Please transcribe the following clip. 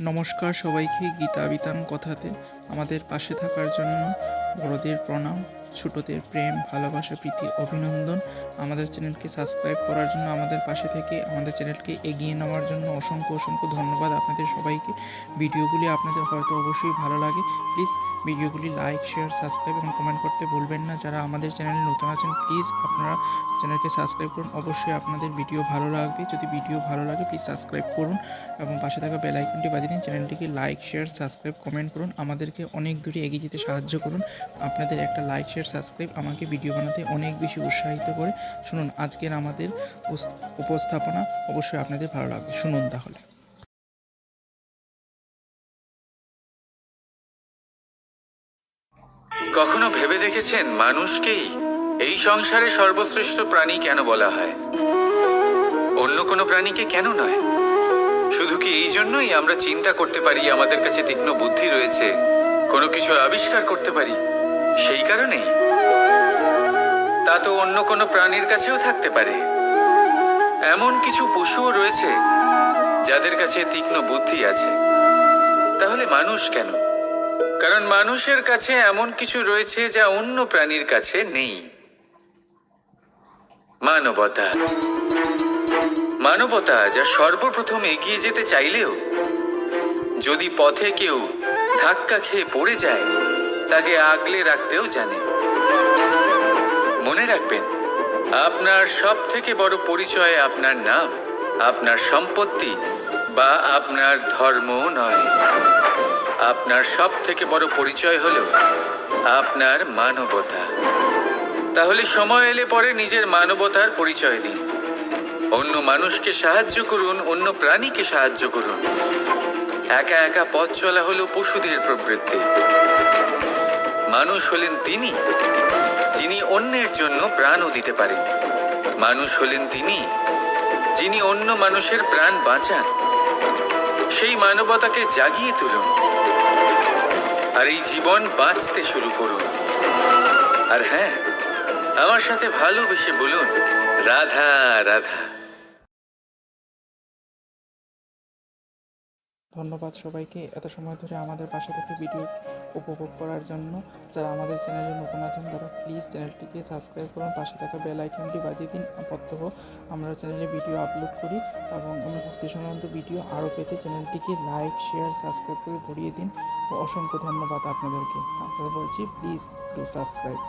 নমস্কার সবাইকে। গীতা বিতান কথাতে আমাদের পাশে থাকার জন্য বড়দের প্রণাম, ছোটদের প্রেম, ভালোবাসা, প্রীতি, অভিনন্দন। আমাদের চ্যানেলকে সাবস্ক্রাইব করার জন্য, আমাদের পাশে থেকে আমাদের চ্যানেলকে এগিয়ে নেওয়ার জন্য অসংখ্য অসংখ্য ধন্যবাদ আপনাদের সবাইকে। ভিডিওগুলি আপনাদের হয়তো অবশ্যই ভালো লাগে। প্লিজ ভিডিওগুলি লাইক, শেয়ার, সাবস্ক্রাইব এবং কমেন্ট করতে ভুলবেন না। যারা আমাদের চ্যানেলে নতুন আছেন, প্লিজ আপনারা চ্যানেলকে সাবস্ক্রাইব করুন। অবশ্যই আপনাদের ভিডিও ভালো লাগবে। যদি ভিডিও ভালো লাগে প্লিজ সাবস্ক্রাইব করুন এবং পাশে থাকা বেল আইকনটি বাজিয়ে দিন। চ্যানেলটিকে লাইক, শেয়ার, সাবস্ক্রাইব, কমেন্ট করুন। আমাদেরকে অনেক দূরে এগিয়ে যেতে সাহায্য করুন। আপনাদের একটা লাইক, শেয়ার, সাবস্ক্রাইব আমাকে ভিডিও বানাতে অনেক বেশি উৎসাহিত করে। শুনুন আজকের আমাদের উপস্থাপনা, অবশ্যই আপনাদের ভালো লাগবে। শুনুন তাহলে। কখনো ভেবে দেখেছেন মানুষকেই এই সংসারে সর্বশ্রেষ্ঠ প্রাণী কেন বলা হয়? অন্য কোনো প্রাণীকে কেন নয়? শুধু কি এই জন্যই আমরা চিন্তা করতে পারি, আমাদের কাছে তীক্ষ্ণ বুদ্ধি রয়েছে, কোনো কিছু আবিষ্কার করতে পারি, সেই কারণেই? তা তো অন্য কোনো প্রাণীর কাছেও থাকতে পারে। এমন কিছু পশুও রয়েছে যাদের কাছে তীক্ষ্ণ বুদ্ধি আছে। তাহলে মানুষ কেন? কারণ মানুষের কাছে এমন কিছু রয়েছে যা অন্য প্রাণীর কাছে নেই। মানবতা। মানবতা যা সর্বপ্রথম এগিয়ে যেতে চাইলেও যদি পথে কেউ ধাক্কা খেয়ে পড়ে যায়, তাকে আগলে রাখতেও জানে। মনে রাখবেন, আপনার সব থেকে বড় পরিচয় আপনার নাম, আপনার সম্পত্তি বা আপনার ধর্মও নয়। আপনার সব থেকে বড় পরিচয় হলো আপনার মানবতা। তাহলে সময় এলে পরে নিজের মানবতার পরিচয় দিন। অন্য মানুষকে সাহায্য করুন, অন্য প্রাণীকে সাহায্য করুন। একা একা পথ চলা হলো পশুদের প্রবৃত্তি। মানুষ হলেন তিনি যিনি অন্যের জন্য প্রাণও দিতে পারেন। মানুষ হলেন তিনি যিনি অন্য মানুষের প্রাণ বাঁচান। সেই মানবতাকে জাগিয়ে তুলুন আর এই জীবন বাঁচতে শুরু করুন। আর হ্যাঁ, আমার সাথে ভালোবেসে বলুন, রাধা রাধা। ধন্যবাদ সবাইকে এত সময় ধরে আমাদের পাশে থেকে ভিডিও উপভোগ করার জন্য। যারা আমাদের চ্যানেলে নতুন আছেন তারা প্লিজ চ্যানেলটিকে সাবস্ক্রাইব করুন, পাশে থাকা বেল আইকনটি বাজিয়ে দিন। প্রত্যহ আমরা চ্যানেলে ভিডিও আপলোড করি এবং ভক্তি সংক্রান্ত ভিডিও আরও পেতে চ্যানেলটিকে লাইক, শেয়ার, সাবস্ক্রাইব করে ভরিয়ে দিন। অসংখ্য ধন্যবাদ আপনাদেরকে। আপনাদের বলছি প্লিজ ডু সাবস্ক্রাইব।